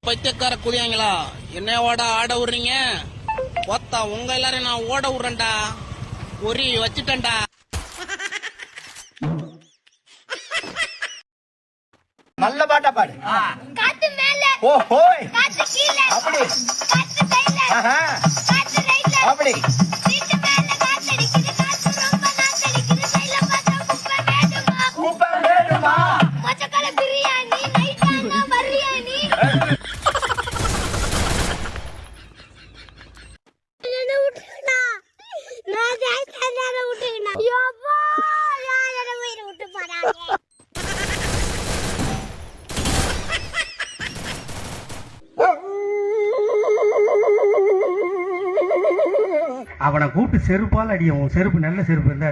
பைத்தியக்கார குடியாங்களா என்னையோட ஆட விடுறீங்க? ஒத்தா உங்க எல்லாரையும் நான் ஓட விடுறேன்டா. ஒரி வச்சுட்டேன்டா. நல்ல பாட்டா பாடு. காத்து மேல ஓ ஹோய் காத்து கீழ அப்படி காத்து கையில ஆஹா காத்து ரைட்ல அப்படி சீட்டு மேல காத்து அடிக்குது காத்து ரொம்ப நாத்தடிக்குது கையில பார்த்தா குப்பை வேணுமா மொச்சக்கல பிரியாணி நைட்டானா பிரியாணி என்ன விட்டுனா நான் ஜாஸ்தியா விட்டுனா யோப்பா யார உயிரை விட்டு போறாங்க. அவனை கூப்பிட்டு செருப்பால் அடியும். செருப்பு நல்ல செருப்பு இருந்தா